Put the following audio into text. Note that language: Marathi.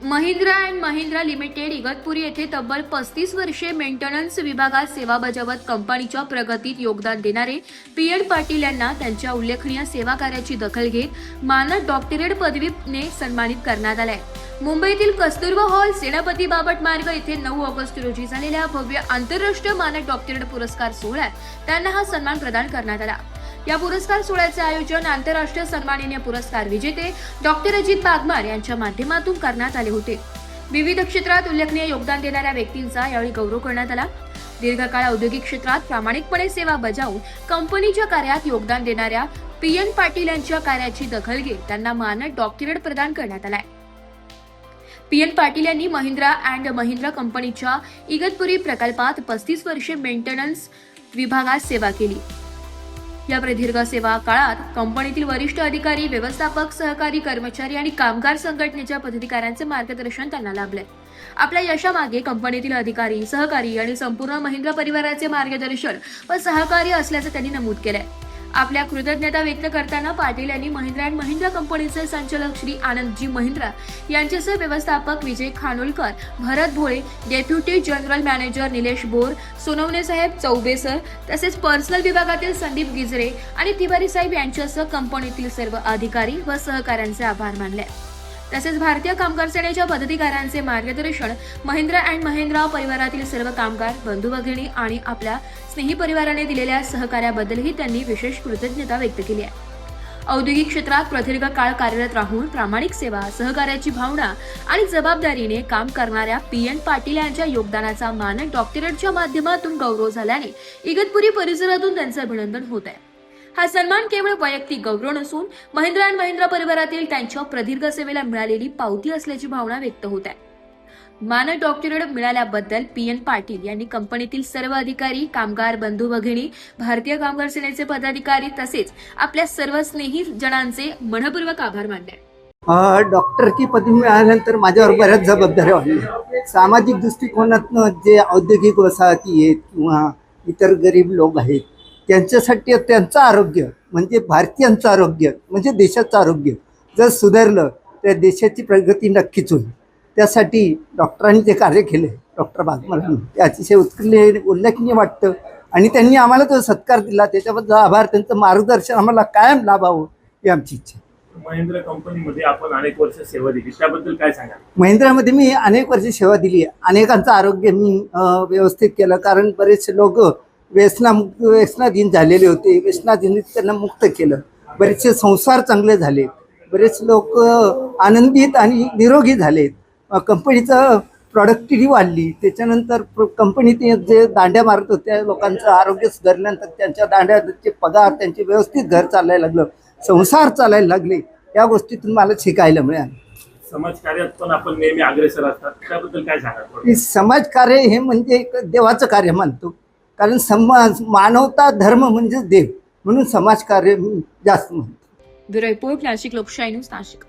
महिंद्रा अँड महिंद्रा लिमिटेड इगतपुरी येथे तब्बल 35 वर्षे मेंटेनन्स विभागात सेवा बजावत कंपनीच्या प्रगतीत योगदान देणारे पी.एन. पाटील यांना त्यांच्या उल्लेखनीय सेवा कार्याची दखल घेत मानद डॉक्टरेट पदवीने सन्मानित करण्यात आले. मुंबईतील कस्तुरबा हॉल सेनापती बापट मार्ग येथे 9 ऑगस्ट रोजी झालेल्या भव्य आंतरराष्ट्रीय मानद डॉक्टरेट पुरस्कार सोहळ्यात त्यांना हा सन्मान प्रदान करण्यात आला. या पुरस्कार सोहळ्याचे आयोजन आंतरराष्ट्रीय सन्माननीय पुरस्कार विजेते डॉक्टर अजित बागमार यांच्या माध्यमातून करण्यात आले होते. विविध क्षेत्रात उल्लेखनीय योगदान देणाऱ्या व्यक्तींचा यावेळी गौरव करण्यात आला. दीर्घकाळ औद्योगिक क्षेत्रात प्रामाणिकपणे सेवा बजावून कंपनीच्या कार्यात योगदान देणाऱ्या पी.एन. पाटील यांच्या कार्याची दखल घेत त्यांना मानद डॉक्टरेट प्रदान करण्यात आलाय. पी.एन. पाटील यांनी महिंद्रा अँड महिंद्रा कंपनीच्या इगतपुरी प्रकल्पात 35 वर्षे मेंटेनन्स विभागात सेवा केली. या प्रदीर्घ सेवा काळात कंपनीतील वरिष्ठ अधिकारी, व्यवस्थापक, सहकारी, कर्मचारी आणि कामगार संघटनेच्या पदाधिकाऱ्यांचे मार्गदर्शन त्यांना लाभले. आपल्या यशामागे कंपनीतील अधिकारी, सहकारी आणि संपूर्ण महिंद्रा परिवाराचे मार्गदर्शन व सहकार्य असल्याचे त्यांनी नमूद केले. आपल्या कृतज्ञता व्यक्त करताना पाटील यांनी महिंद्रा अँड महिंद्रा कंपनीचे संचालक श्री आनंदजी महिंद्रा यांच्यासह व्यवस्थापक Vijay Khanolkar, Bharat Bhole, deputy general manager Nilesh Bor, Sonawane साहेब चौबे सर तसेच पर्सनल विभागातील संदीप गिजरे आणि तिवारी साहेब यांच्यासह कंपनीतील सर्व अधिकारी व सहकाऱ्यांचे आभार मानले. तसेच भारतीय कामगार सेनेच्या पदाधिकाऱ्यांचे मार्गदर्शन, महिंद्रा अँड महिंद्रा परिवारातील सर्व कामगार बंधू भगिनी आणि आपल्या स्नेही परिवाराने दिलेल्या सहकार्याबद्दलही त्यांनी विशेष कृतज्ञता व्यक्त केली आहे. औद्योगिक क्षेत्रात प्रदीर्घ काळ कार्यरत राहून प्रामाणिक सेवा, सहकार्याची भावना आणि जबाबदारीने काम करणाऱ्या पी.एन. पाटील यांच्या योगदानाचा मानद डॉक्टरेटच्या माध्यमातून गौरव झाल्याने इगतपुरी परिसरातून त्यांचे अभिनंदन होत आहे. हा सन्मान केवळ वैयक्तिक गौरव नसून महिंद्रा अँड महिंद्रा परिवारातील त्यांच्या प्रदीर्घ सेवेला मिळालेली पावती असल्याची भावना व्यक्त होत आहे. मानद डॉक्टरेट मिळाल्याबद्दल पी.एन. पाटील यांनी कंपनीतील सर्व अधिकारी, कामगार बंधू भगिनी, भारतीय कामगार सेनेचे पदाधिकारी तसेच आपल्या सर्व स्नेही जनांचे मनपूर्वक आभार मानले. डॉक्टरची पदवी मिळाल्यानंतर माझ्यावर बऱ्याच जबाबदाऱ्या वाढल्या. सामाजिक दृष्टिकोनातनं जे औद्योगिक वसाहती आहेत किंवा इतर गरीब लोक आहेत त्यांच्यासाठी त्यांचं आरोग्य म्हणजे भारतीयांचं आरोग्य म्हणजे देशाचं आरोग्य जर सुधारलं तर देशाची प्रगती नक्कीच होईल. त्यासाठी डॉक्टरांनी जे कार्य केले, डॉक्टर बागमारांनी, ते अतिशय उल्लेखनीय वाटतं आणि त्यांनी आम्हाला तो सत्कार दिला त्याच्याबद्दल आभार. त्यांचं मार्गदर्शन आम्हाला कायम लाभावं ही आमची इच्छा. महिंद्रा कंपनीमध्ये आपण अनेक वर्ष सेवा दिली, त्याबद्दल काय सांगा? महिंद्रामध्ये मी अनेक वर्ष सेवा दिली. अनेकांचं आरोग्य मी व्यवस्थित केलं, कारण बरेचसे लोक व्यसनाधीन झालेले होते. व्यसनाधीन त्यांना मुक्त केलं. बरेचसे संसार चांगले झाले. बरेच लोक आनंदित आणि निरोगी झालेत. कंपनीचं प्रॉडक्टिव्हिटी वाढली. त्याच्यानंतर कंपनीत जे दांड्या मारत होत्या लोकांचं आरोग्य सुधारल्यानंतर त्यांच्या दांड्याचे पगार, त्यांचे व्यवस्थित घर चालायला लागलं, संसार चालायला लागले. या गोष्टीतून मला शिकायला मिळालं. समाजकार्यात पण आपण नेहमी अग्रेसर असतात, त्याबद्दल काय सांगा? समाजकार्य हे म्हणजे एक देवाचं कार्य मानतो, कारण मानवता धर्म म्हणजे देव, म्हणून समाजकार्य जास्त म्हणतो. ब्युरो रिपोर्ट, नाशिक लोकशाही न्यूज, नाशिक.